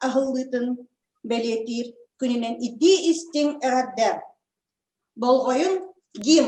ahıllıtın belirtir gününen iddi istin eğerder. Bolgoyun gim.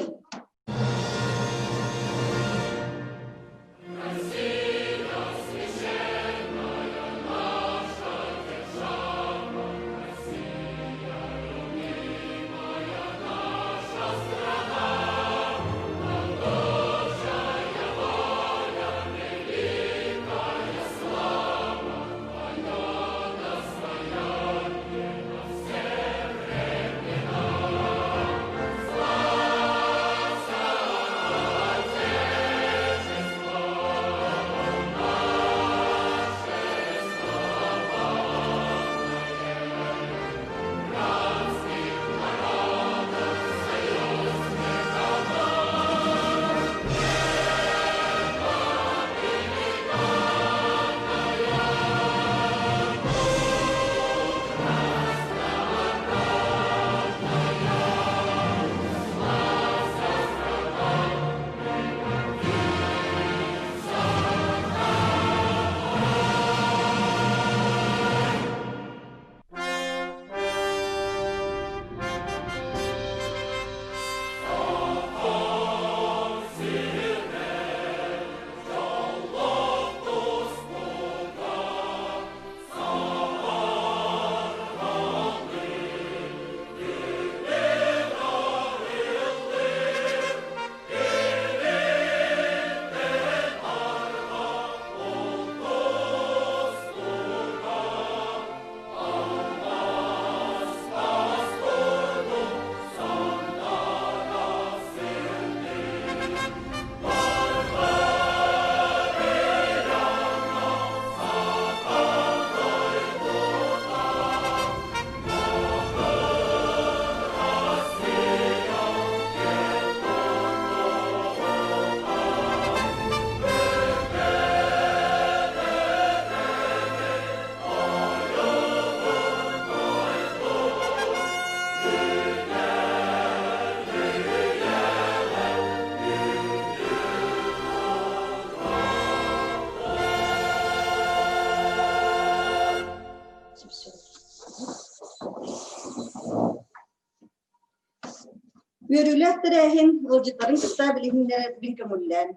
Верюляттерэхин ылжыттарын кыста билимдер бинкемуллен.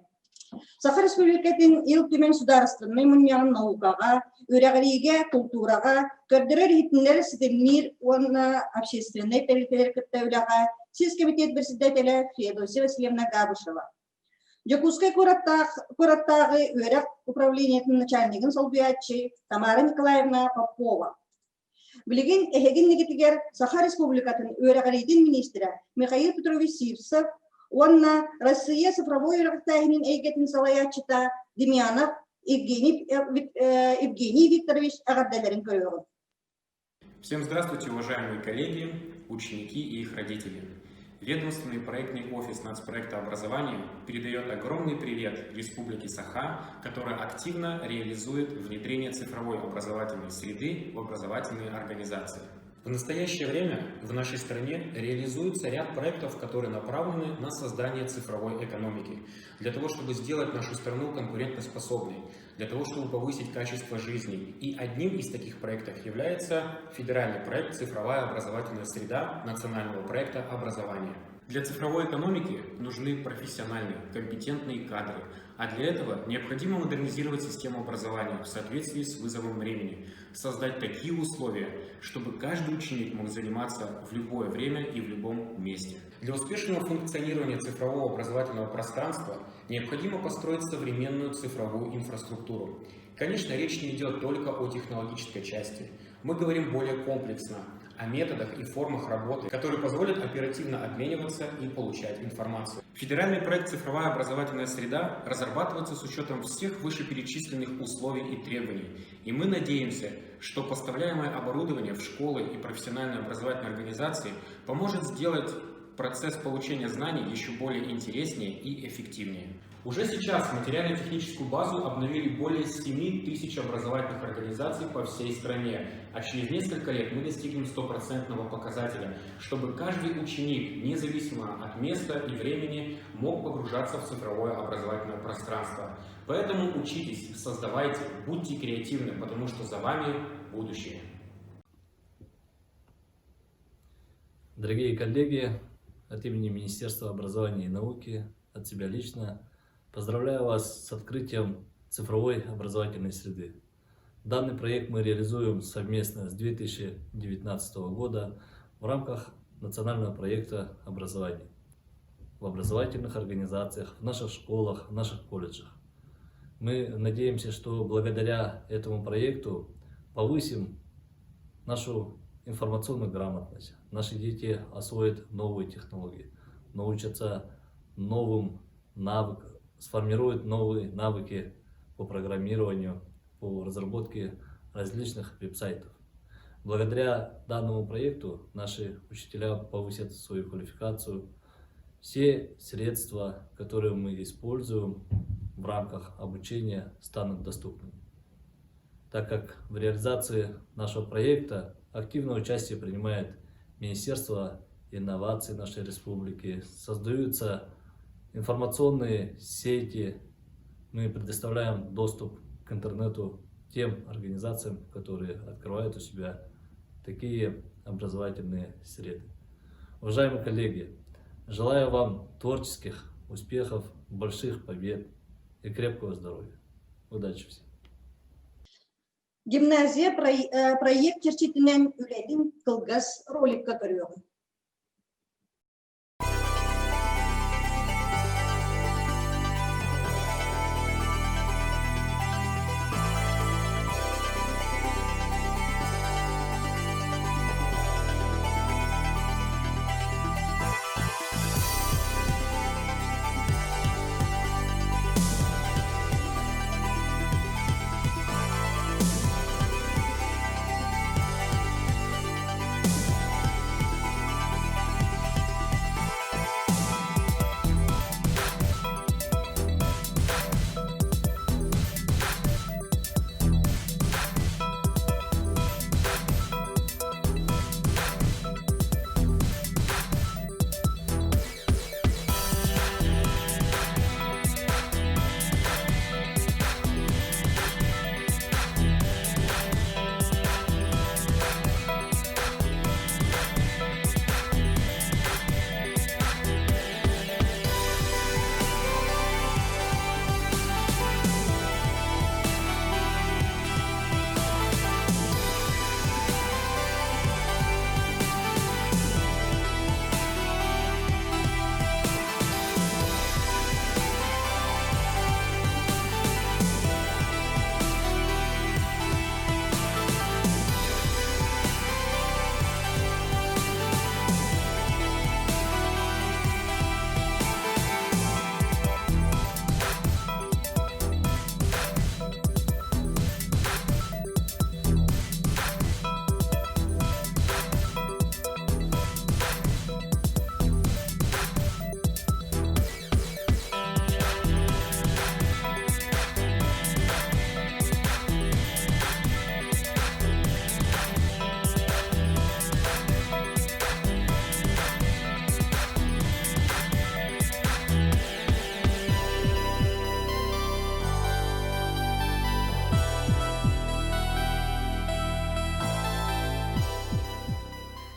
Саха Республикатын ил түмен сударственный муньян наукага, үрәгәлиге, культурага, көрдөрөр хитнер ситемир уанна общественный территория кыттаулага, сис комитет председателя Феодосия Васильевна Габушева. Жокускай кураттагы үрәк управлениятын начальнигин солбиячы Тамара Николаевна Попова. Билигин эхеген негитигер Саха Республикатын үрәгәлидин министры Михаил Петрович Сивцев, уанна Россия цифровой үрәктәһинин эйгетин салаячыта Демьянов Евгений Викторович агаддаларын көрөөгөн. Всем здравствуйте, уважаемые коллеги, ученики и их родители. Ведомственный проектный офис нацпроекта образования передает огромный привет Республике Саха, которая активно реализует внедрение цифровой образовательной среды в образовательные организации. В настоящее время в нашей стране реализуется ряд проектов, которые направлены на создание цифровой экономики, для того, чтобы сделать нашу страну конкурентоспособной, для того, чтобы повысить качество жизни. И одним из таких проектов является федеральный проект «Цифровая образовательная среда» национального проекта образования. Для цифровой экономики нужны профессиональные, компетентные кадры, а для этого необходимо модернизировать систему образования в соответствии с вызовом времени, создать такие условия, чтобы каждый ученик мог заниматься в любое время и в любом месте. Для успешного функционирования цифрового образовательного пространства необходимо построить современную цифровую инфраструктуру. Конечно, речь не идет только о технологической части. Мы говорим более комплексно о методах и формах работы, которые позволят оперативно обмениваться и получать информацию. Федеральный проект «Цифровая образовательная среда» разрабатывается с учетом всех вышеперечисленных условий и требований. И мы надеемся, что поставляемое оборудование в школы и профессиональные образовательные организации поможет сделать процесс получения знаний еще более интереснее и эффективнее. Уже сейчас материально-техническую базу обновили более 7000 образовательных организаций по всей стране, а через несколько лет мы достигнем 100% показателя, чтобы каждый ученик, независимо от места и времени, мог погружаться в цифровое образовательное пространство. Поэтому учитесь, создавайте, будьте креативны, потому что за вами будущее. Дорогие коллеги, от имени Министерства образования и науки, от себя лично, поздравляю вас с открытием цифровой образовательной среды. Данный проект мы реализуем совместно с 2019 года в рамках национального проекта образования в образовательных организациях, в наших школах, в наших колледжах. Мы надеемся, что благодаря этому проекту повысим нашу информационную грамотность. Наши дети освоят новые технологии, научатся новым навыкам, сформируют новые навыки по программированию, по разработке различных веб-сайтов. Благодаря данному проекту наши учителя повысят свою квалификацию. Все средства, которые мы используем в рамках обучения, станут доступными. Так как в реализации нашего проекта активное участие принимает Министерство инноваций нашей республики, создаются информационные сети, мы предоставляем доступ к интернету тем организациям, которые открывают у себя такие образовательные среды. Уважаемые коллеги, желаю вам творческих успехов, больших побед и крепкого здоровья. Удачи всем! Гимназия проект терчитинен үледин кылгас роликка көрüyor.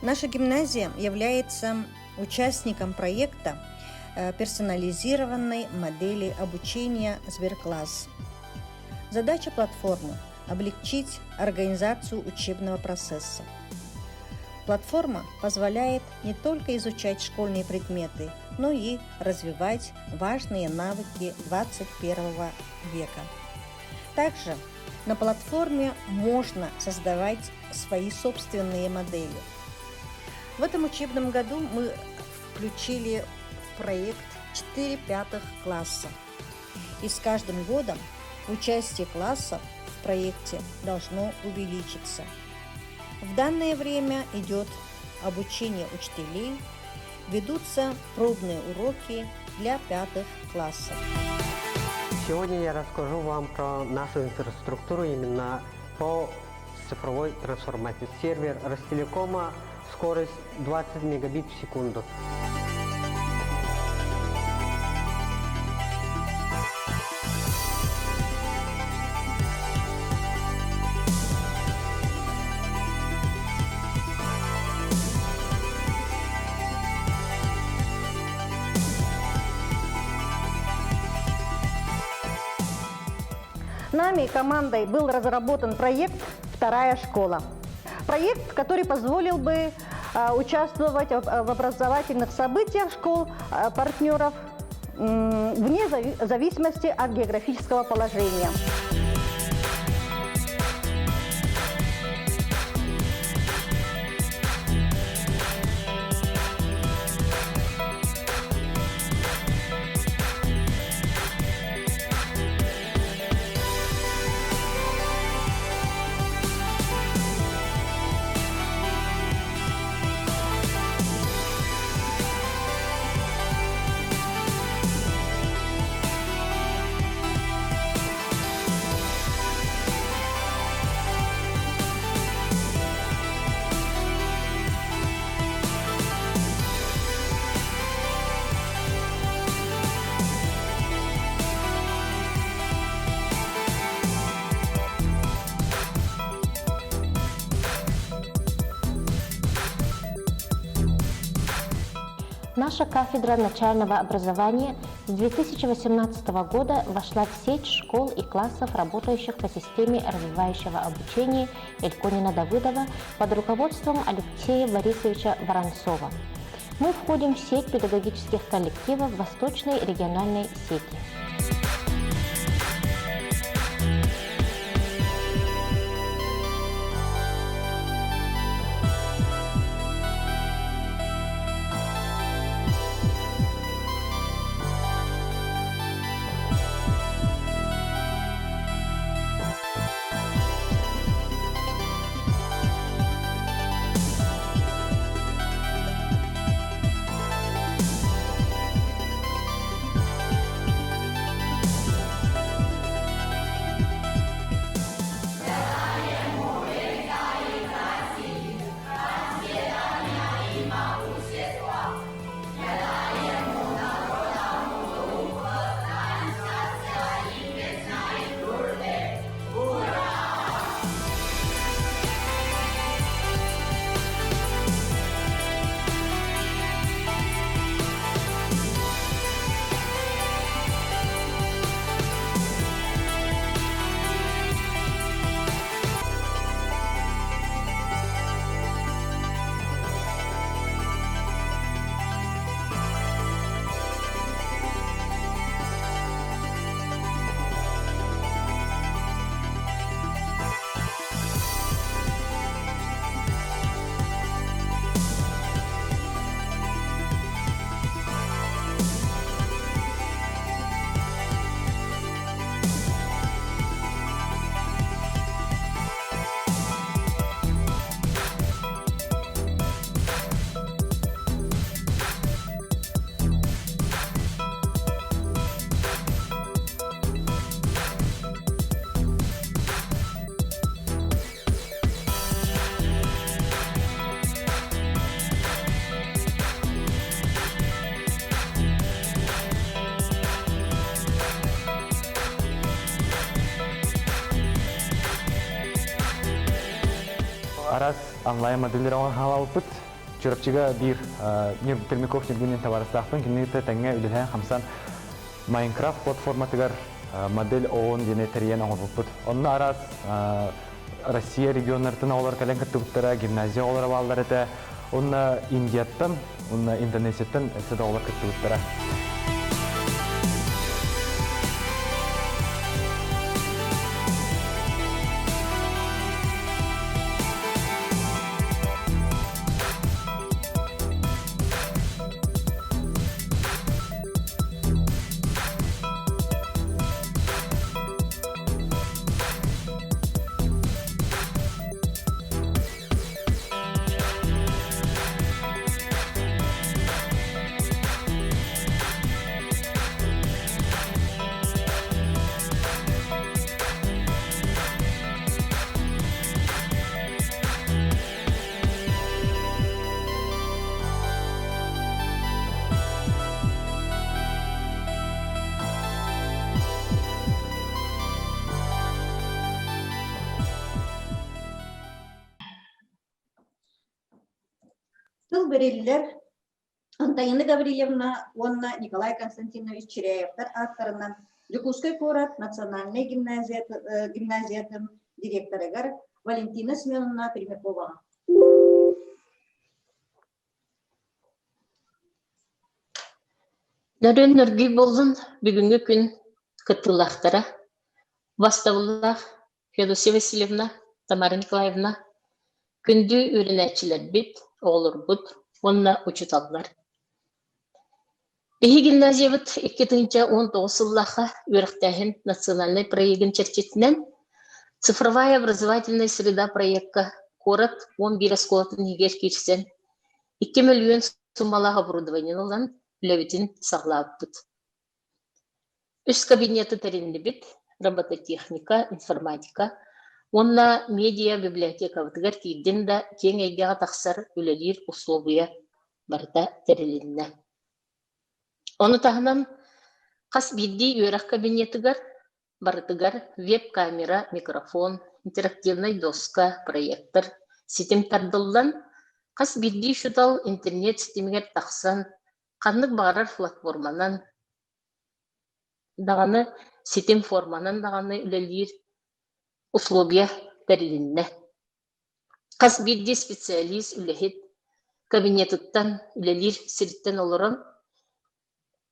Наша гимназия является участником проекта персонализированной модели обучения «Сберкласс». Задача платформы – облегчить организацию учебного процесса. Платформа позволяет не только изучать школьные предметы, но и развивать важные навыки 21 века. Также на платформе можно создавать свои собственные модели. В этом учебном году мы включили в проект 4 пятых класса. И с каждым годом участие классов в проекте должно увеличиться. В данное время идет обучение учителей ведутся пробные уроки для 5 классов. Сегодня я расскажу вам про нашу инфраструктуру именно по цифровой трансформации. Сервер Ростелекома, скорость 20 мегабит в секунду. Нами, командой, был разработан проект «Вторая школа». Проект, который позволил бы участвовать в образовательных событиях школ партнеров вне зависимости от географического положения. Наша кафедра начального образования с 2018 года вошла в сеть школ и классов, работающих по системе развивающего обучения Эльконина-Давыдова под руководством Алексея Борисовича Воронцова. Мы входим в сеть педагогических коллективов Восточной региональной сети. Арас онлайн модельдер оған халал бұд. Жүріпчіға бір Пермяков Нергунен таварыстақтың кенеті тәңе үлілген қамсан Майнкрафт платформатығар модель оғын дене тәрейен оғы бұд. Онны арас Россия регионлардың олар кәлен кітті бұттыра, гимназия олар балдар әті, онны Индияттан, онны Индонезияттан әтсі олар кітті бұттыра. Тыл берелилер Антонина Гаврилевна, Онна, Николай Константинович Черяевтар авторынан Люкусской город национальной гимназиятын директорыгар Валентина Семеновна Пермякова. Нөрөн нөргүй болдун бүгүнгү күн кытылактара Бастовлах Федосия Васильевна, Тамара Николаевна күндү үйренәчилер бит, оғылыр бұд, онна учуталлар. Бихи гимназиябыт 2019 сыллаха өріқтәхін национальный проектін черчетінен цифровая образовательная среда проектка корот 11 осколатын егер кирсен 2 миллион суммалах оборудованиен olan үләбітін сағлап бұд. Үш кабинеты тәрінді бит, робототехника, информатика, онна медиа библиотека ватыгар тиидден да кең әйгеға тақсар үлелер условия барда тәрелінне. Оны тағынан қас бидді өрәк кабинетігар, барытыгар веб-камера, микрофон, интерактивный доска, проектор, сетим тардылдан, қас бидді шутал интернет сетимігер тақсан, қанлық бағарар платформанан, дағаны сетим форманан дағаны үлелер условия тәрелінне. Қас бидді специалист үлехет кабинетіттен үлелер сірттен олырын,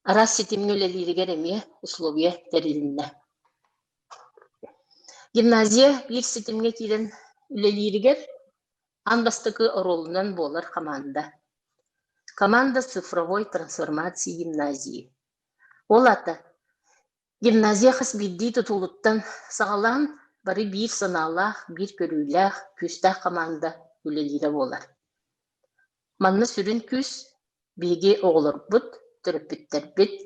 арас сетимге үлелерігер әме условия тәрелінне. Гимназия бір сетимге кейден үлелерігер анбастықы ролынан болар команда. Команда цифровой трансформации гимназии. Ол аты, гимназия қас бидді тұтылыттан сағалан бары бір саналақ, бір көріләқ, күстақ команда үлелері болар. Манны сүрін күс, беге оғылыр бұд, түріппеттер бет,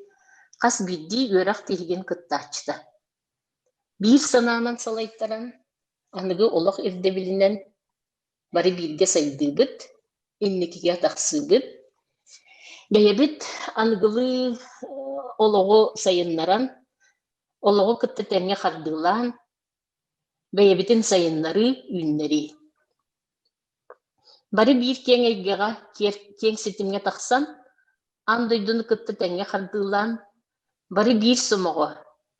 қас бидді өрақ теген күттачты. Бір сананан салайттаран, анығы олық ердебілінен бары бірге сайды бұд, иннекеге тақсы бұд. Бәйебіт анғылы олығы сайыннаран, олығы күтті тәңе қардылан, бәйебітін сайыннары үннері. Бары бір кең әйгеға, кең сетімге тақсан, андойдың күтті тәңе қардылан, бары бір сұмығы,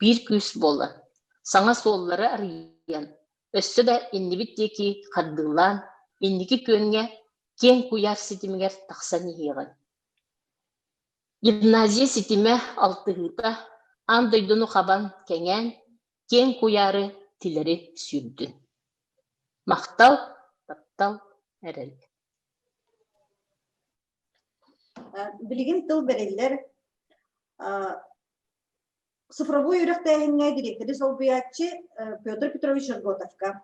бір күс болы. Саңа соллары арыян, өсті да иннебіттекі қардылан, иннекі көнге кең кuyar сетімгер тақсан егін. Гимназия сетиме алтығыта, андойдыны қабан кәңән, кең кuyarы тілері сүрді. Мақтал, таптал, әрел. Білген тыл берелер цифровой үйрәктәһеннә директоры Солбиятчы Петр Петрович Жанготовка.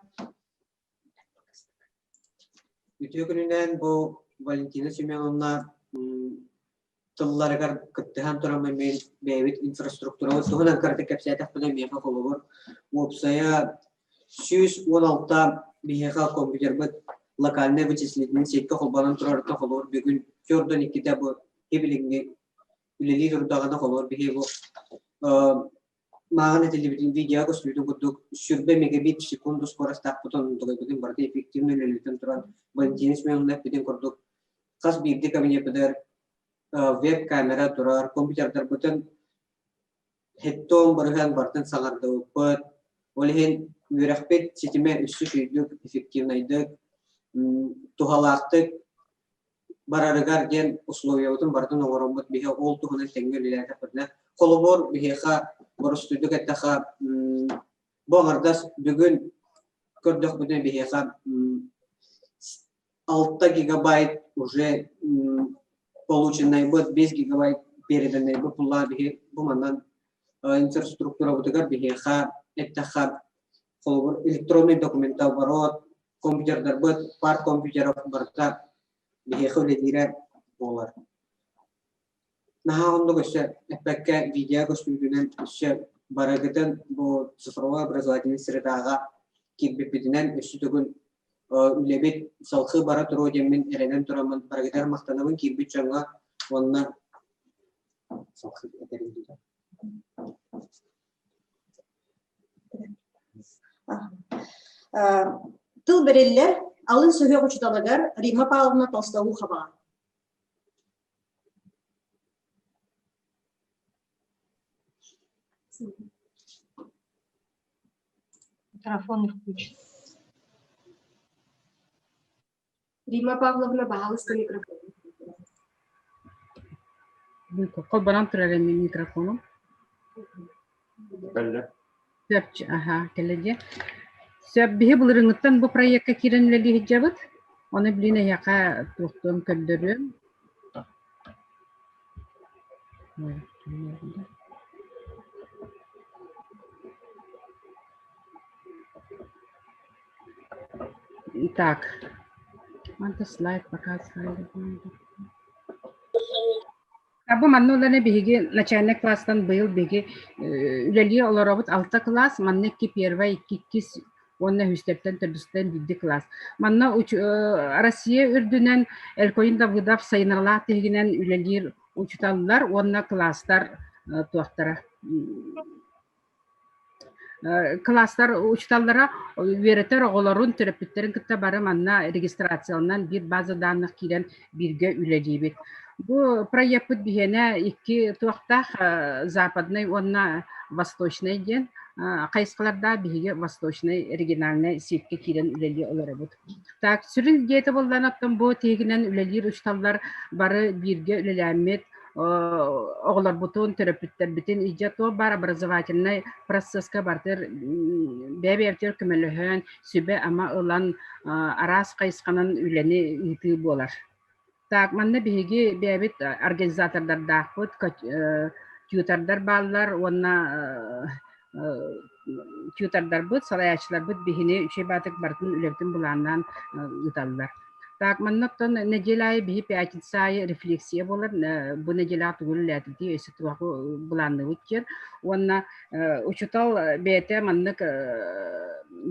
Үтө күнүнен бу Валентина Семеновна тылларыгар кыттыхан турама мен бәйбит инфраструктура туһунан кырды кепсәтәк белән меха колобор. Опсая 116 бихеха компьютер бит локальный вычислительный сетке холбанан турарта холор бүгүн көрдөн иките бу кебилинге үлели турдагына холор бихе бу мағаны телевидение видео көсүлүдүн кудук сүрбе мегабит в секунду скоростта потом тогойдун барды эффективно үлелитен туран Валентина Семеновна биден курдук кас бирди кабинетер веб-камера турар компьютердер бүтүн хеттон барган бартын саңарды бут олен үрәхпет сетиме үсү шүйдүк эффективнайдык тухалактык барарыгар ген условиябытын бартын оңоромбут бихе ол тухунан теңгелилерде бирне колобор бихеха борустуйдук эттаха боңардас бүгүн көрдөх бүтүн бихеха 6 гигабайт уже полученный бут 5 гигабайт переданный бут пулла бихе бумандан инфраструктура бутыгар бихеха эттаха колобор электронный документооборот компьютердер бут парт компьютеров барта бихеха үледире болар. Наха ондық өсі әппәкке видео көстүлгінен өсі барагытын бұл цифровой образовательный средаға кирбепетінен өсі түгін үлебет салқы бара тұру демін әренен тұрамын барагытар мақтанамын кирбет жаңға онына салқы әтерін дейді. Тыл берелер алын сөйе құчыталығар Рима Павловна Толстову қабаға. Микрофон включен. Рима Павловна, пожалуйста, микрофон. Kol banan turare mikrofonu. Söpçü, aha, keledi. Söp bihi bulurunuttan bu proyekte kirenleri hicabıt. Onu biline yaka tuhtum köldürüm. Так. Манда слайд пока слайд. Абы маннуланы биһиги начальник класстан быйыл биги үлелие олоробут 6 класс, манна ки первый, икки кис, онна хүстептен төрдүстен дидди класс. Манна Россия үрдүнен элкойын да выдап сайынырла тегинен үлелир учуталлар, онна класстар туактара. Класстар учуталлара веретер оголорун терапевттерин кытта бары манна регистрациялынан бир база данных кирен бирге үлелибит. Бу проект бигене икки туактах западный, онна восточный ден, кайскаларда биге восточный региональный сетке кирен үлели оларабыт. Так, сүрүн дейті болдан аттан бу тегинен үлелир учталлар бары бирге үлеләмет, оғылар бутун терапевттер битин ижато бар образовательный процесска бартыр бәбәптер көмөлөһөн сүбе ама ылан арас кайсканан үлени ыты болар. Так, манна биги бәбит организатордар дақпыт, тьютордар баллар, онна тьютордар бут, салаячылар бут, бигине үшей батык бартын үлектін буланнан ұталылар. Так, маннаттан неделай биги пятницай рефлексия болар, бу неделя тугул ләтіде өсі туақы буланны үтчер. Онна учутал бәйті маннық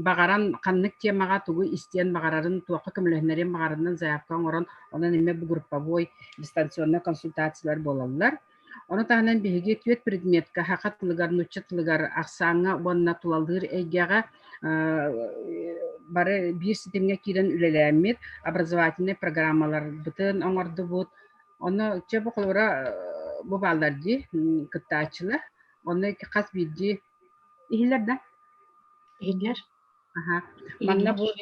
бағаран қаннық темаға тугу истен бағарарын туақы көмілігінерен бағарынан заяпқан орын, онан еме бұл группа бой дистанционный консультациялар болалар. Оны тағынан бейге түйет предметка, хақатылығар, нұтчатылығар, ақсаңа, онна тулалдыр әйгеға бары бір сетемге кирен үлеләмет, образовательный программалар бұтын оңарды бұд. Оны чебі қолыра бұл балдарды күттачылы, оны қас бірді ихілер да? Игер. Манна бұл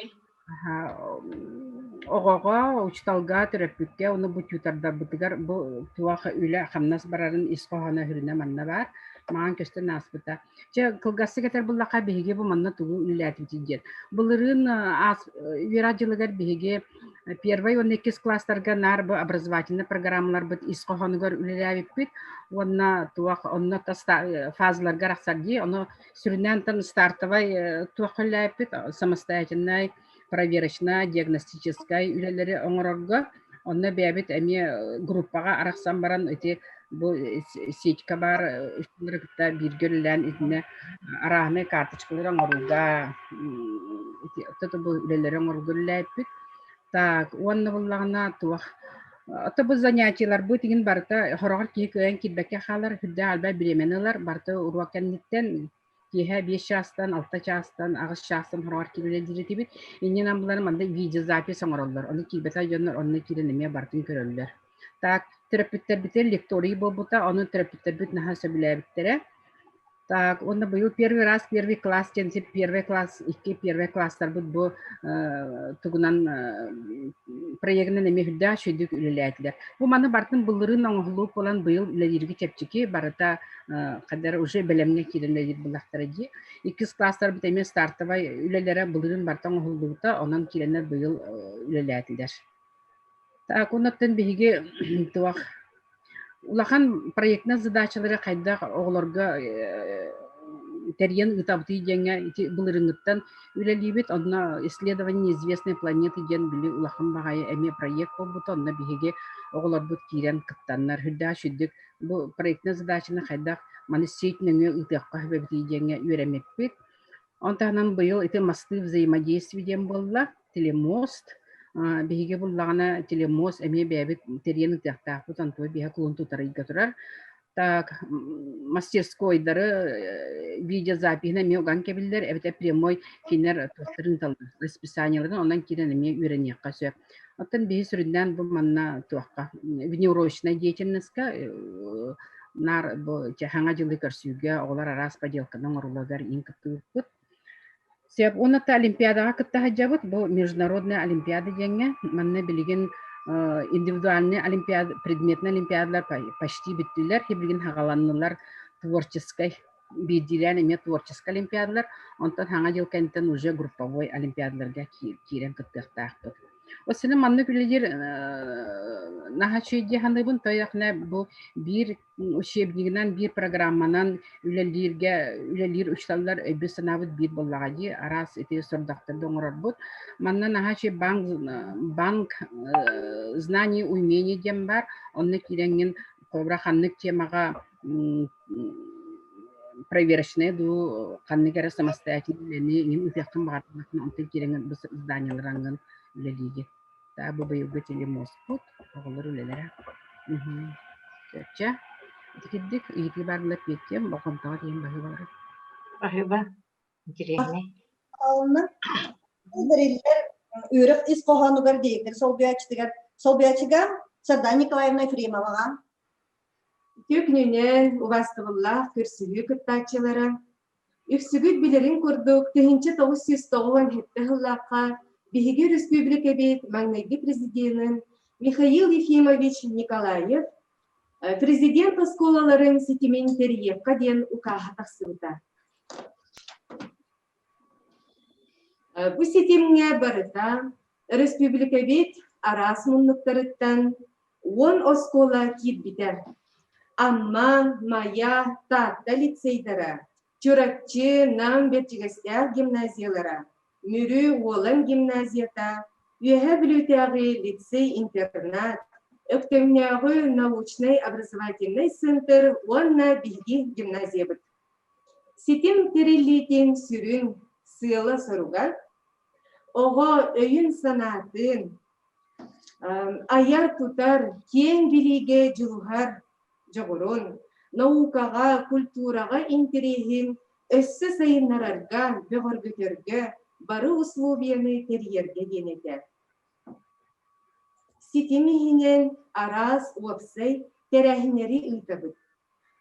оғаға, учталға, терапевтке, оны бұл тютардар бұтығар, бұл туақы үлі қамнас барарын исқоғана хүріне манна бар. Маған көстен аспыта. Че кылгасы кетер бұллақа бейге бұл манна туғы үлі әтімтеден. Бұлырын вераджилығар бейге первый, он 2 класстарға нар бұл образовательный программалар бұд исқоғанығар үлі әвіппет. Онна туақ, онна фазаларға рақсарди, оны сүрінен тан стартовай туақ үлі әвіппет, самостоятельный, проверочная, диагностическая үлелері оңырарға. Онна бәбет әме группаға арақсан баран өте бұл сетька бар, үстіндірікті биргелілен izine арағыны карточкалары оңыруға, тұты бұл үлелері оңыруға әппет. Так, онны бұллағына туақ. Оты бұл занятиялар бұл теген барыта хорағыр кейік өйін келбәкке қалар, хүдді албай біременілер, барыта ұруақкәннеттен кейі 5 жастан, 6 жастан, 6 жастан хорағыр келелер директі бет. Енен амбылары манда видеозапис оңыралар. Оны келбәті жонлар, оны келінеме бартын көрілер. Так, терапевттер бітер лектории бол бұта, оны терапевттер біт наға сөбілі біттері. Так, оны бұл первый раз, первый класс, женсеп первый класс, икки первый класстар бұд бұл тұғынан проектінің әме хүлді шөйдік үліләділер. Бұл маны бартын бұлырын оңғылуып olan бұл үлелерге чепчеке барыта қадар уже білімге керілер бұлақтары де. 2 класстар біт әме стартовай үлелері бұлырын бартын оңғылуыта, онан керенер бұл үлеләділер. Так, онаттан бейге туақ. Улахан проектна задачалары қайдақ оғыларға тәрген ұтабыты денге бұлырыңыттан үлелейбет, онна исследование неизвестной планеты ден білі улахан бағайы әме проект болбыты, онна бейге оғылар бұд кейрен қыттанлар, хүлда шүддік. Бұл проектна задачаны қайдақ маны сейтніңе ұтаққа өбіті денге үйремеппет. Онтағынан бұйыл еті масты взаимодействие ден болла, телемост. Беге бұллағына телемоз әме бәбіт теренің тәқтақ бұтан той беге құлын тұтары үйгетұрар. Так, мастерскойдары видеозапихіне ме оған кебілдер, әбіті прямой кенер тұстырын талды расписанияларын, ондан керен әме үйренеққа сөп. Оттан беге сүрінден бұл манна туаққа внеурочная деятельностьқа нар бұл жаңа жылы көрсуге оғылар арас поделканың орылығар ең күтті бұд. Себеп уната олимпиадага кыттахаджабыт, бу международная олимпиада деңе, манна билигин индивидуальный олимпиада, предметный олимпиадалар почти биттилер, билигин хагаланнылар творческой бидилен эме творческий олимпиадалар, онтон хаңа жыл кенттен уже групповой олимпиадаларга кирен кыттыктаакпыт. Осыны манны билигир нахачыйди хандыбын тояхна бу бир учебнигинен бир программанан үлелир учлалар өбү санабыт бир боллагади арас эти сордактарды оңорорбут. Манна нахачы банк знаний умений дем бар, онны киренген кобра ханнык темага проверочные ду ханныгара самостоятельные не уфяхтан багатын онты киренген бу зданияларанган үлелиги. Та бу быйылгы телемоспут оголор үлелер. Ча Дикидик ити барлап кеткен баконтага дейин бахыбары. Бахыба. Интересный. Алны бериллер үрөк ис коханугар дейдер сол биячыга Сарда Николаевна Ефремовага Тюкнүнен убастыбылла көрсүгү кыттачылары үксүгүт билерин курдук 1909 хетте хыллакка Биһиги республика бит Магнайги президентын Михаил Ефимович Николаев президент осколаларын сетимен терьевка ден укаха тахсыбыта. Бу сетимге барыта республика бит арас муннуктарыттан 10 оскола кит битер. Амма мая татта лицейдара, чуракчы нам бетчигастяр гимназиялара, мүрү уолан гимназията, үйәһә билүтәгы лицей-интернат, өктөмнәгы научный образовательный центр уанна биһиги гимназия бит. Ситим териллитин сүрүн сыйла сыруга, ого өйүн санатын, аяр тутар кең билиге жылухар жогорун, наукага, культурага интересин өссө сайыннарарга, бөгөргөтөргө, бары условияны терьерге денетер. Ситимихинен арас уапсай терәһинери ыйтабыт.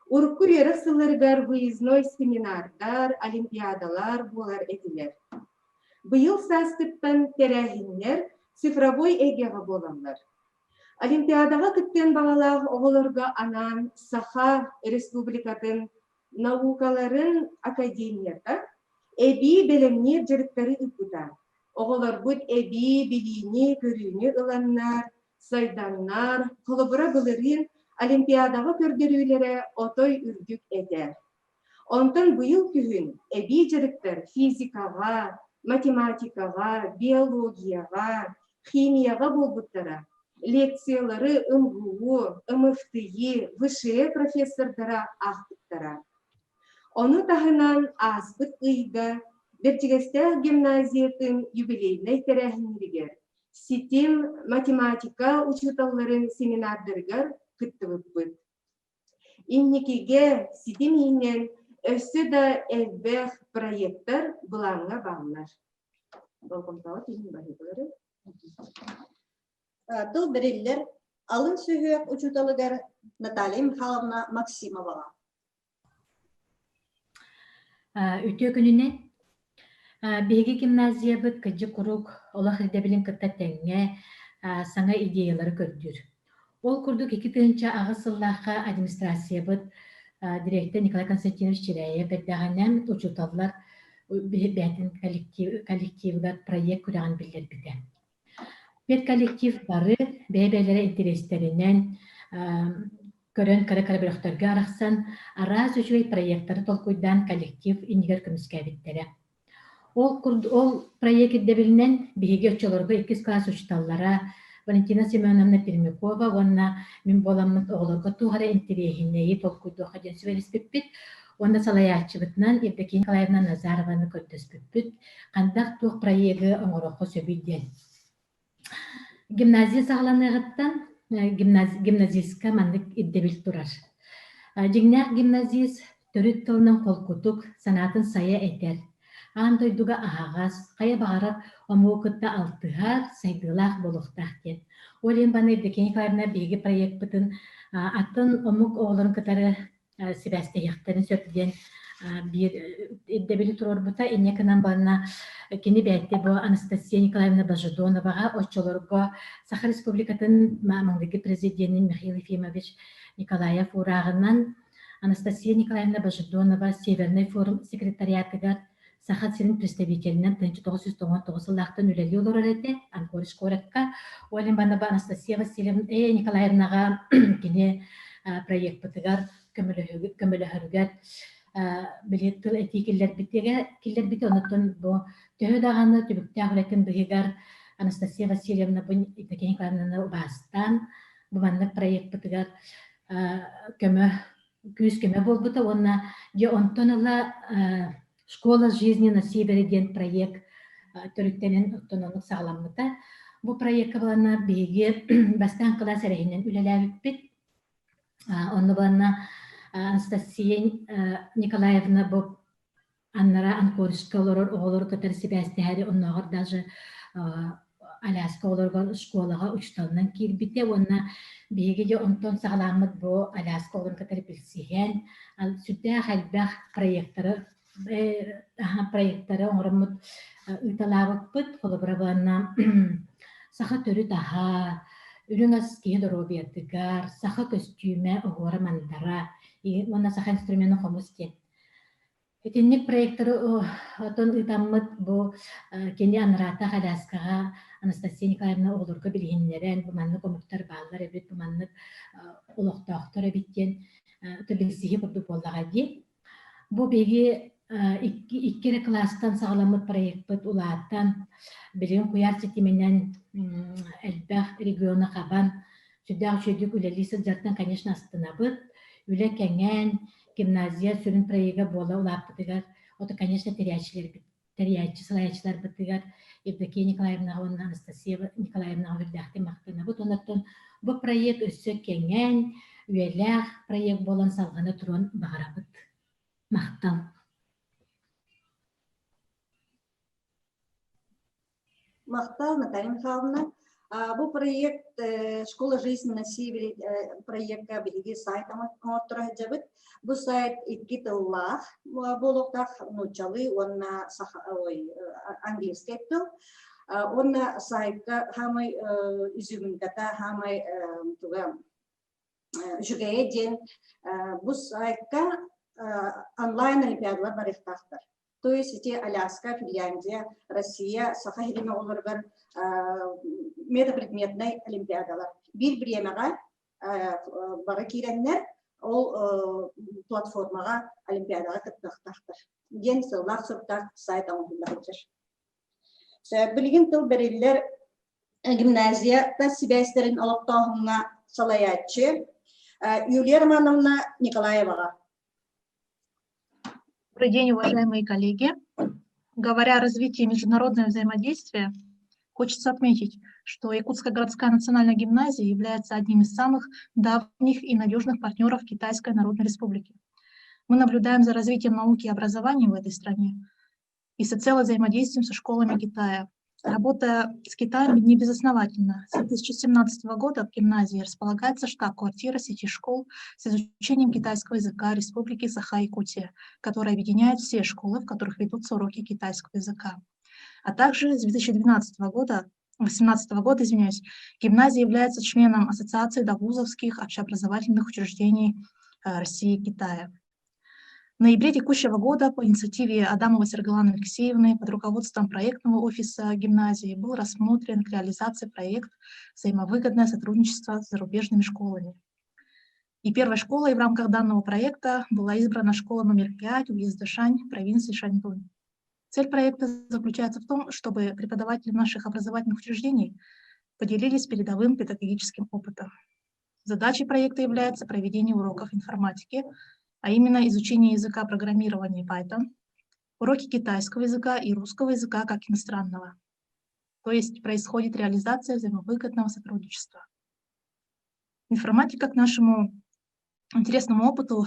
Урку ярысыларгар выездной семинардар, олимпиадалар болар этилер. Быйыл састыптан терәһиннер цифровой эгеға боламлар. Олимпиадага кыттен балалар оголорга анан Саха республикатын наукаларын академията эби белемне жырыктары ыппыта. Оголор бут эби билини көрүүнү ыланнар, сайданнар, колобура былырын олимпиадага көрдөрүүлөрө отой үрдүк этер. Онтон быйыл күһүн эби жырыктар физикага, математикага, биологияга, химияга болбуттара. Лекциялары МГУ, МФТИ, высшие профессордара ахтыктара. Оны тахынан азбыт ыйга, Бертигестер гимназиятын юбилейный терәһиннигер, ситим математика учуталларын семинардыргар кыттыбыппыт. Инникиге ситим инен өссө да элбэх проекттар булаңга бағлар. Болғымтауы тейін бағыдылары. Тыл бериллер алын сүйек учуталыгар Наталья Михайловна Максимовага. Үтө күнүнен биһиги гимназия быт кыжы курук олах ирдебилин кытта теңге саңа идеялары көрдүр. Ол курдук 2-нче агысыллаха администрация быт директор Николай Константинович Черяев бердәгәннән учуталлар бәтин коллективлар проект күрәгән билдер бите. Бер коллектив бары бәйбәләре интересләреннән көрөн кара-кара араксан араз үчүй проекттары толкуйдан коллектив иннигер көмүскә биттере. Ол проект дебилнен биһиге очолорго 2 класс учталлара Валентина Семеновна Пермякова онна мин боламмыт оголорго тугара интерехинеи толкуйду хаден сүбелеспиппит онда салаячыбытынан Евдокия Николаевна Назарованы көрдөспүппүт кандак тук проекты оңорохо сөбүден. Гимназия сагаланыгыттан гимназистка мандык иддебил турар. Жигнак гимназист төрүт тылынан колкутук санатын сая этер. Андойдуга ахагас, кая багарат омуукытта алтыгар сайдылах болуктахтен. Олен баны Евдокия Николаевна биги проект бытын атын омук оголорун кытары сибәсте яктарын сөтүден Дебили турорбута инеканан банна кини бәйтте бу Анастасия Николаевна Божедоновага очолорго Саха Республикатын маңдыгы президенты Михаил Ефимович Николаев урагынан Анастасия Николаевна Божедонова Северный форум секретариатыгар Саха сирин представителинен 1999 лақтан үлели олар әлетте Анкориш Коракка олен банаба Анастасия Васильевна Николаевнага кини проект бытыгар көмөлөһөргөр билет тыл эти киллер бите онотон бу төһө даганы түбүктә хүләкен быгар Анастасия Васильевна бу итекен канына бастан бу маннык проект бытыгар көмө болбута онна же онтонла школа жизни на севере ден проект төрүттенен оттонолук сагламмыта бу проект балана биге бастан класс эрегинен үлеләбит онны балана Анастасия Николаевна бу аннара Анкоришка олор кытар себәстәһәре оннагыр даже Аляска олоргон школага учталынан кирбите онна биге же онтон сагламыт бу Аляска олор кытар билсиген ал сүдә хәлбәх проекттары оңромут ыталабыт холобрабанна саха төрү таха үрүңас кие доробиятыгар саха костюме огора мандара мана саха инструментын хомускен этинник проекттары отон ытаммыт бу кени анрата халяскага Анастасия Николаевна олорго билгеннерен буманны комуктар баалар эбит буманны олохтоохтор эбиттен табилсиги бурду боллага ди бу беги иккере класстан сагаламыт проектпыт улааттан билген куяр сетименен элбах региона кабан сүдәк чөдүк үлелисе жартан конечно астынабыт үле кеңен гимназия сүрүн проекта бола улааппытыгар ото конечно салаячылар бытыгар Евдокия Николаевна Анастасия Николаевна үрдәхте мактанабыт онаттан бу проект өссө кеңен үлеләх проект болан салганы туран багарабыт мактал. Мақтал Наталья Михайловна. Бұл проект «Школа жизни на севере» проектка билиги сайтам оттыра жабыт. Бұл сайт икки тыллах болуктах нучалы, онна английский тыл. Онна сайтка хамай үзүмүнгата хамай жүгeye ден. Бұл сайтка онлайн олимпиадалар барыктактар. То есть эти Аляска, Финляндия, Россия, Саха-Хелина олорган метапредметный олимпиадалар. Бир бремага бара киреннер ол платформага олимпиадага кыттактактар. Ген сыллах сырттар сайт аңгылдагычыр. Билген тыл бериллер гимназия та себестерин алыктаахыңа салаячы Юлия Романовна Николаевага. Добрый день, уважаемые коллеги. Говоря о развитии международного взаимодействия, хочется отметить, что Якутская городская национальная гимназия является одним из самых давних и надежных партнеров Китайской Народной Республики. Мы наблюдаем за развитием науки и образования в этой стране и всецело взаимодействуем со школами Китая. Работая с Китаем не безосновательно. С 2017 года в гимназии располагается штаб-квартира сети школ с изучением китайского языка Республики Саха-Якутия, которая объединяет все школы, в которых ведутся уроки китайского языка. А также с 2018 года, гимназия является членом Ассоциации довузовских общеобразовательных учреждений России и Китая. В ноябре текущего года по инициативе Адамовой Сергаланы Алексеевны под руководством проектного офиса гимназии был рассмотрен к реализации проект «Взаимовыгодное сотрудничество с зарубежными школами». И первой школой в рамках данного проекта была избрана школа номер 5 уезда Шань, провинции Шаньдунь. Цель проекта заключается в том, чтобы преподаватели наших образовательных учреждений поделились передовым педагогическим опытом. Задачей проекта является проведение уроков информатики, а именно изучение языка программирования Python, уроки китайского языка и русского языка как иностранного. То есть происходит реализация взаимовыгодного сотрудничества. Информатика, к нашему интересному опыту,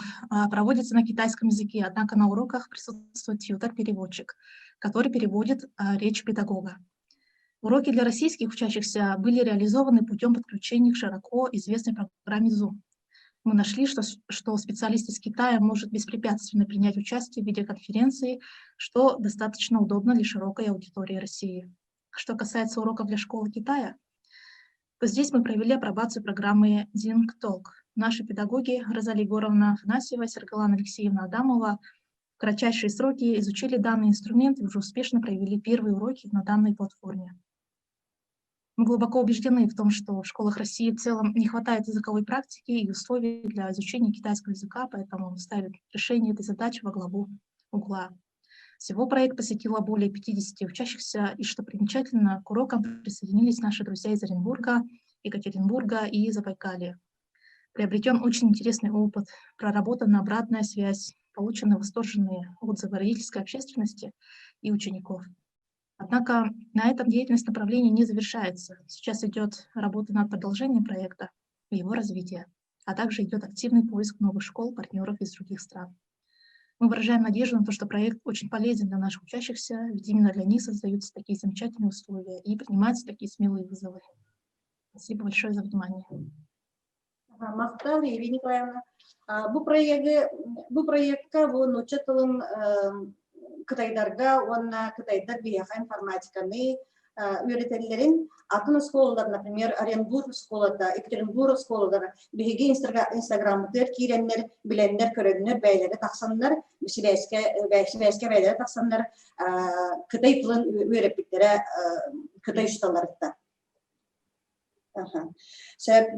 проводится на китайском языке, однако на уроках присутствует тьютор-переводчик, который переводит речь педагога. Уроки для российских учащихся были реализованы путем подключения к широко известной программе Zoom. Мы нашли, что специалист из Китая может беспрепятственно принять участие в видеоконференции, что достаточно удобно для широкой аудитории России. Что касается уроков для школы Китая, то здесь мы провели апробацию программы DingTalk. Наши педагоги Розалия Егоровна Афанасьева, Сергалана Алексеевна Адамова в кратчайшие сроки изучили данный инструмент и уже успешно провели первые уроки на данной платформе. Мы глубоко убеждены в том, что в школах России в целом не хватает языковой практики и условий для изучения китайского языка, поэтому ставим решение этой задачи во главу угла. Всего проект посетило более 50 учащихся, и, что примечательно, к урокам присоединились наши друзья из Оренбурга, Екатеринбурга и Забайкалья. Приобретен очень интересный опыт, проработана обратная связь, получены восторженные отзывы родительской общественности и учеников. Однако на этом деятельность направления не завершается. Сейчас идет работа над продолжением проекта и его развития, а также идет активный поиск новых школ, партнеров из других стран. Мы выражаем надежду на то, что проект очень полезен для наших учащихся, ведь именно для них создаются такие замечательные условия и принимаются такие смелые вызовы. Спасибо большое за внимание. Мақтал, Ирина Николаевна. Бұл проектқа ноча тылын Кытайдарга, онна Кытайдар бияха информатиканы öğretenlerin atın skolalar, например, Оренбург сколада, Екатеринбург сколада, биһиги Instagram'da kirenler, bilenler, körenler, beyleri taksanlar, Sibeyske beyleri taksanlar, Kıtay tılın öğretmenlere Kıtay ustalarında.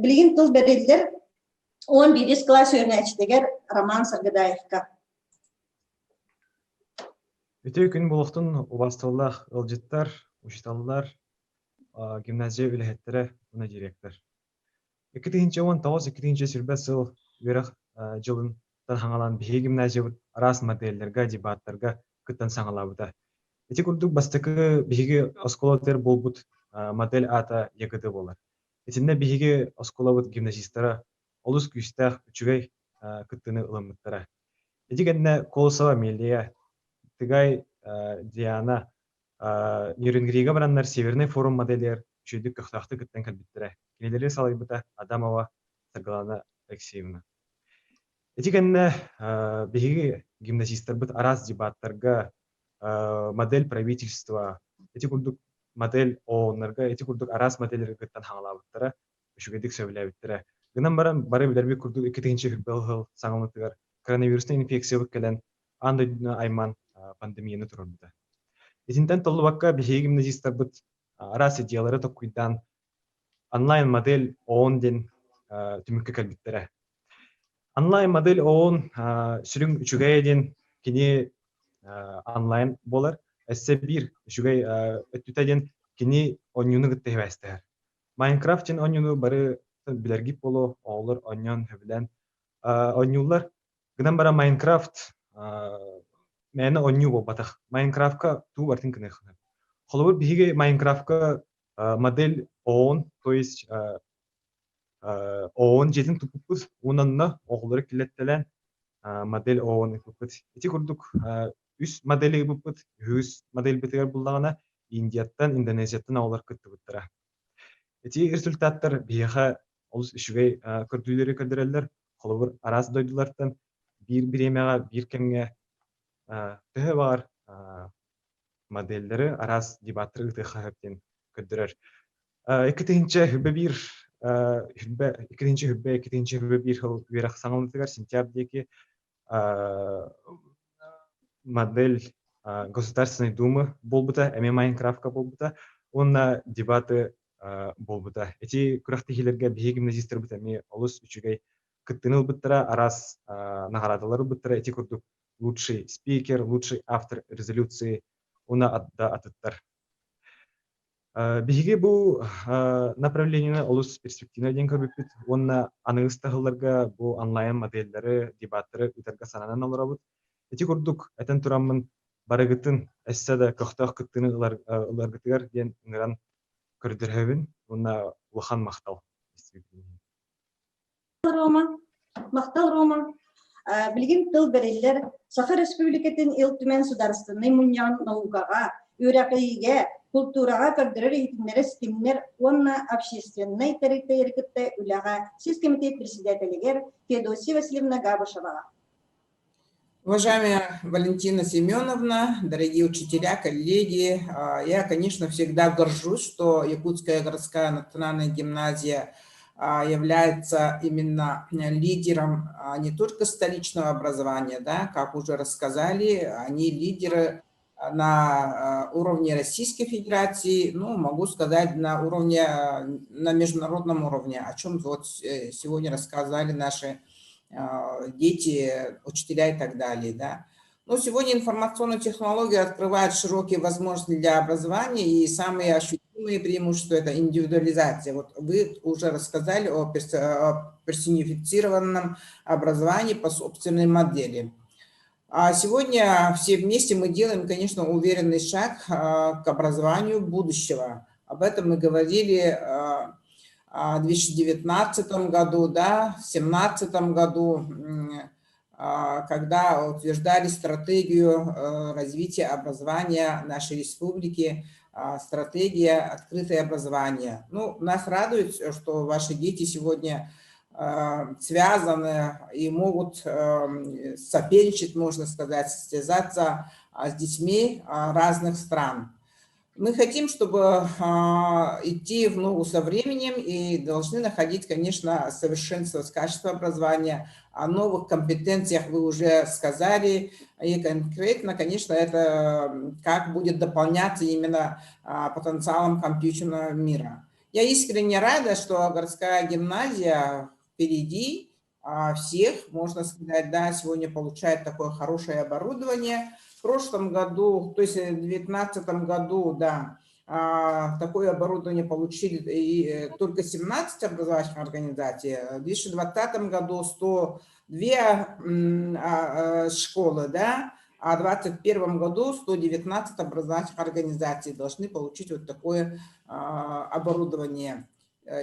Bilgin tıl berildir, 11. klass öğrençiler Роман Саргыдаевка. Өтө күн болуқтын убастыллах ылжыттар, учиталлар, гимназия үлэхеттері уна директор. 2019-2020 сүрбәс ыл верах жылын танхаңалан бихи гимназия арас модельлерга, дебаттарга кыттан саңалабыда. Эти курдук бастыкы бихиги осколотер болбут модель ата ягыды болар. Этинне бихиги осколобут гимназистара олус күстах үчүгей кыттыны ылымыттара. Эдигенне колосова мелия Тыгай Диана Нюрнбергига бараннар Северный форум модельер чүйдік көқтақты күттен кәлбіттірі. Келелері салайбыта Адамова Саргалана Алексеевна. Этикенне беги гимназистар быт арас дебаттарга модель правительства, эти курдук модель ООН-нарга, эти курдук арас модельер күттен хаңалабыттыра, үшігедік сөйләбіттірі. Гынан баран бары білербе курдук 2-ші хүрбәл саңылытыгар коронавирусный инфекция бүккелен андай айман пандемияны турурда. Этинтен толлубакка бихи гимназистар быт арас идеялары токуйдан онлайн модель ООН ден түмүккө калбиттере. Онлайн модель ООН сүрүң үчүгэй ден кини онлайн болар. Эссе бир үчүгэй өттүтэ ден кини онюну гытты хэбэстер. Майнкрафт ден онюну бары билергип болу, оолор оньон хөбүлен онюлар. Гынан бара Майнкрафт Мэна онью болбатах. Майнкрафтка ту бартин кынах. Холовор биге Майнкрафтка модель ООН, то есть ООН жетин тупупуз, унанна оғлары килеттелен модель ООН тупупуз. Эти курдук үс модели бупут, үс модель битигер буллагана Индияттан, Индонезияттан оғлар кытты буттара. Эти результаттар бига олус үшүгей көрдүлөрү көрдүрөлөр. Холовор арас дойдулардан bir emega bir kemge tühe var modelleri aras debattır ıtıxahetten ködürür. İkinci hübbe bir hıl veraq sаңылытыгар сентябрдеки модель Государственной Думы болбута, эме Майнкрафтка болбута, онна дебаты болбута. Эти күрәхтехилерге бихи гимназистер бута, эме олус үчүгей кыттыныл буттара, арас наградалары буттара, эти курдук лучший спикер, лучший автор резолюции, уна атта атыттар. Бихиге бу направление олус перспективна ден көрбүппүт, онна аныгыстагыларга бу онлайн модельдери, дебаттары үтәргә сананан алырабыт. Эти курдук этен тураммын барыгытын эсседе көхтөх кыттыны ыларгытыгар ден ыңыран көрдүрһөбүн, уна улахан мактал. Мақтал Рома. Билгин тыл бериллер Саха Республикатын ил түмен сударственный муньян наукага, үрәкыйге, Культурага көрдөрөр итиннере стимнер онна общественной территориякытта үлага сис комитет председателигер Федосия Васильевна Габышева. Уважаемая Валентина Семеновна, дорогие учителя, коллеги, я, конечно, всегда горжусь, что Якутская городская национальная гимназия является именно лидером не только столичного образования, да, как уже рассказали, они лидеры на уровне Российской Федерации, ну, могу сказать, на международном уровне, о чем вот сегодня рассказали наши дети, учителя и так далее, да. Но сегодня информационные технологии открывают широкие возможности для образования, и самые ощутимые преимущества – это индивидуализация. Вот вы уже рассказали о персонифицированном образовании по собственной модели. А сегодня все вместе мы делаем, конечно, уверенный шаг к образованию будущего. Об этом мы говорили в 2019 году, да, в 2017 году, когда утверждали стратегию развития образования нашей республики, стратегия «Открытое образование». Ну, нас радует, что ваши дети сегодня связаны и могут соперничать, можно сказать, состязаться с детьми разных стран. Мы хотим, чтобы идти в ногу со временем и должны находить, конечно, совершенствовать качество образования. О новых компетенциях вы уже сказали. И конкретно, конечно, это как будет дополняться именно потенциалом компьютерного мира. Я искренне рада, что городская гимназия впереди всех, можно сказать, да, сегодня получает такое хорошее оборудование. В прошлом году, то есть в 2019 году, да, такое оборудование получили только 17 образовательных организаций, в 2020 году 102 школы, да, а в 2021 году 119 образовательных организаций должны получить вот такое оборудование,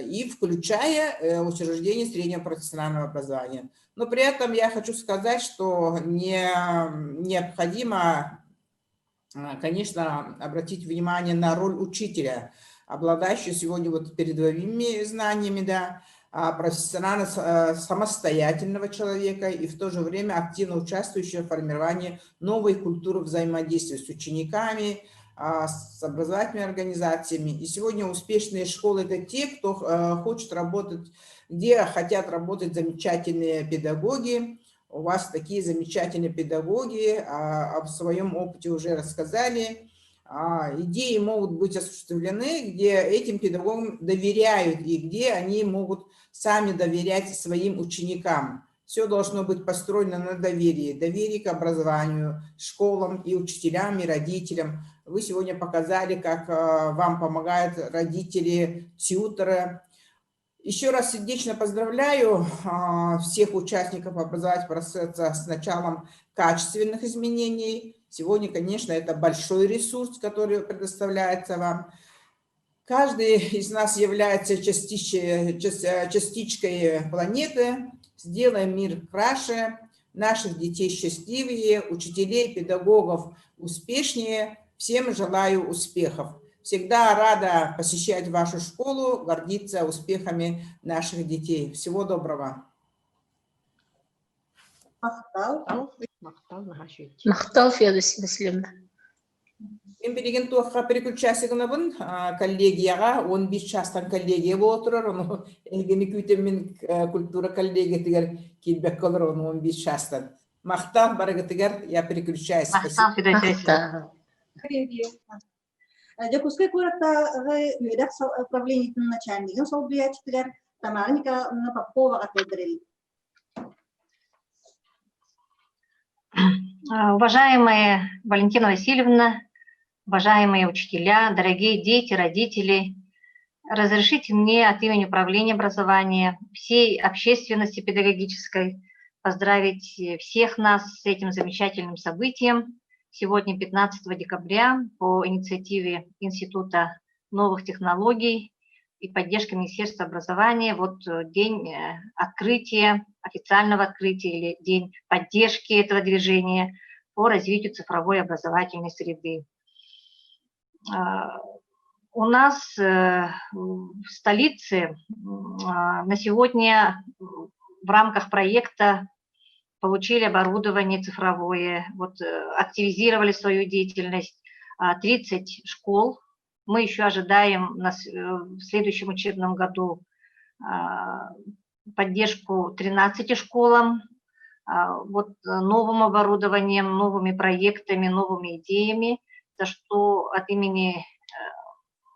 и включая учреждения среднего профессионального образования. Но при этом я хочу сказать, что необходимо, конечно, обратить внимание на роль учителя, обладающего сегодня вот передовыми знаниями, да, профессионально самостоятельного человека и в то же время активно участвующего в формировании новой культуры взаимодействия с учениками, с образовательными организациями. И сегодня успешные школы – это те, кто хочет работать, где хотят работать замечательные педагоги. У вас такие замечательные педагоги, об своем опыте уже рассказали. Идеи могут быть осуществлены, где этим педагогам доверяют и где они могут сами доверять своим ученикам. Все должно быть построено на доверии. Доверие к образованию, школам и учителям, и родителям. Вы сегодня показали, как вам помогают родители, тьюторы. Еще раз сердечно поздравляю всех участников образовательного процесса с началом качественных изменений. Сегодня, конечно, это большой ресурс, который предоставляется вам. Каждый из нас является частичкой планеты. Сделаем мир краше, наших детей счастливее, учителей, педагогов успешнее. Всем желаю успехов. Всегда рада посещать вашу школу, гордиться успехами наших детей. Всего доброго. Мақтал Федосия Васильевна. Мен береген туаққа переключасығынабын коллегияға, 15 жастан коллегия болып тұрар, оны әлгені күйтен мен культура коллегия тігер келбек қалыр, оны 15 жастан. Мақтал барығытығар, я переключаюсь. Мақтал Федосия. Дякускай курата үйдәк управлениятын начальнигин сол дуячтыгар Тамара Николаевна Попова кылдырыл. Уважаемая Валентина Васильевна, уважаемые учителя, дорогие дети, родители, разрешите мне от имени Управления образования, всей общественности педагогической поздравить всех нас с этим замечательным событием. Сегодня, 15 декабря, по инициативе Института новых технологий и поддержки Министерства образования, вот день открытия, официального открытия или день поддержки этого движения по развитию цифровой образовательной среды. У нас в столице на сегодня в рамках проекта получили оборудование цифровое, вот, активизировали свою деятельность 30 школ. Мы еще ожидаем в следующем учебном году поддержку 13 школам, вот, новым оборудованием, новыми проектами, новыми идеями, за что от имени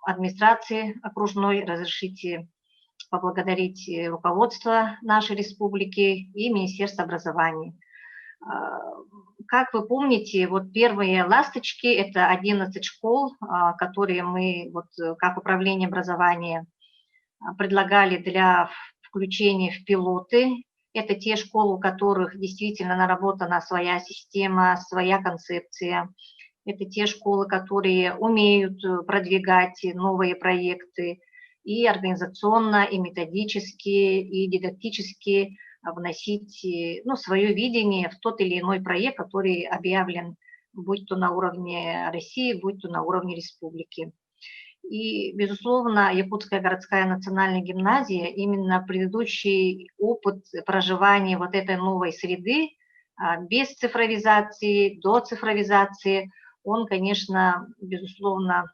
администрации окружной разрешите поблагодарить руководство нашей республики и Министерство образования. Как вы помните, вот первые ласточки – это 11 школ, которые мы, вот, как управление образования, предлагали для включения в пилоты. Это те школы, у которых действительно наработана своя система, своя концепция. Это те школы, которые умеют продвигать новые проекты и организационно, и методически, и дидактически вносить, ну, свое видение в тот или иной проект, который объявлен, будь то на уровне России, будь то на уровне республики. И, безусловно, Якутская городская национальная гимназия, именно предыдущий опыт проживания вот этой новой среды, без цифровизации, до цифровизации, он, конечно, безусловно,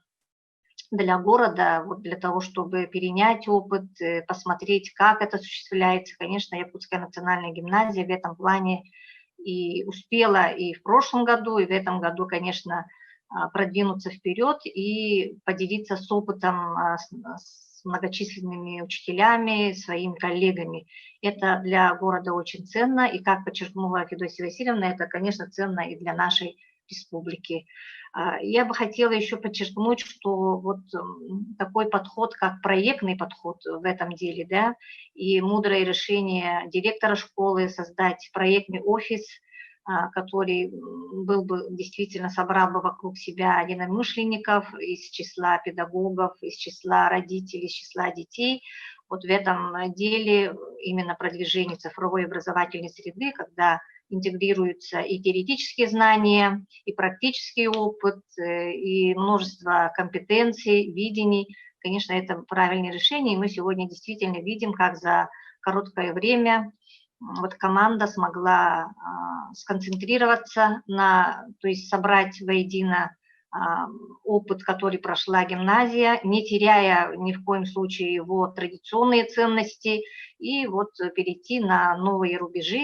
для города, вот для того, чтобы перенять опыт, посмотреть, как это осуществляется. Конечно, Якутская национальная гимназия в этом плане и успела и в прошлом году, и в этом году, конечно, продвинуться вперед и поделиться с опытом с многочисленными учителями, своими коллегами. Это для города очень ценно, и, как подчеркнула Федосия Васильевна, это, конечно, ценно и для нашей республики. Я бы хотела еще подчеркнуть, что вот такой подход, как проектный подход в этом деле, да, и мудрое решение директора школы создать проектный офис, который был бы действительно, собрал бы вокруг себя единомышленников из числа педагогов, из числа родителей, из числа детей. Вот в этом деле именно продвижение цифровой образовательной среды, когда интегрируются и теоретические знания, и практический опыт, и множество компетенций, видений. Конечно, это правильное решение, и мы сегодня действительно видим, как за короткое время вот команда смогла сконцентрироваться на, то есть собрать воедино опыт, который прошла гимназия, не теряя ни в коем случае его традиционные ценности, и вот перейти на новые рубежи,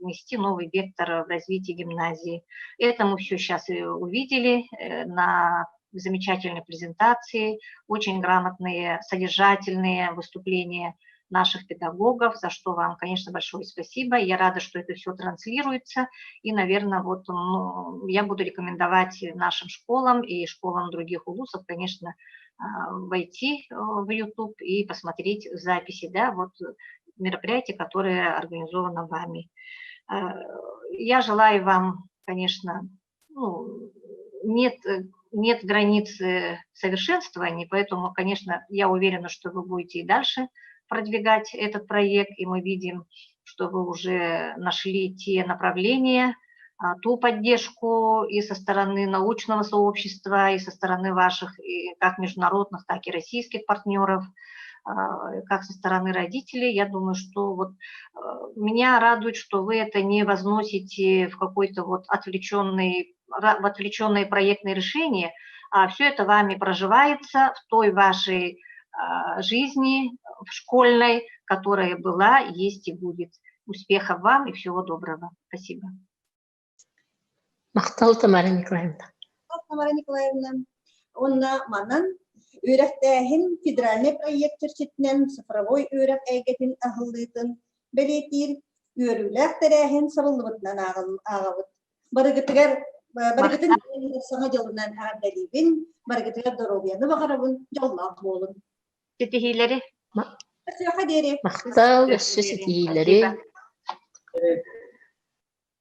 внести новый вектор в развитии гимназии. Это мы все сейчас и увидели на замечательной презентации, очень грамотные, содержательные выступления наших педагогов, за что вам, конечно, большое спасибо. Я рада, что это все транслируется. И, наверное, вот, я буду рекомендовать нашим школам и школам других улусов, конечно, войти в YouTube и посмотреть записи, да, вот мероприятия, которые организованы вами. Я желаю вам, конечно, нет границ совершенствования, поэтому, конечно, я уверена, что вы будете и дальше продвигать этот проект, и мы видим, что вы уже нашли те направления, ту поддержку и со стороны научного сообщества, и со стороны ваших как международных, так и российских партнеров, как со стороны родителей. Я думаю, что вот меня радует, что вы это не возносите в какой-то вот отвлеченное проектное решение, а все это вами проживается в той вашей жизни, в школьной, которая была, есть и будет. Успехов вам и всего доброго. Спасибо. Мақтал Тамара Николаевна. Тамара Николаевна. Онна манан үйрәктәһин федеральный проект чертитнен цифровой үйрәк әйгәтин ахыллытын белетир үйрүләк тәрәһин сабыллыбытнан агабыт. Барыгытын саңа жылынан агадалибин, барыгытыгар доробияны багарабын, жаллақ болын. Сетихилери. Мақтал сетихилери.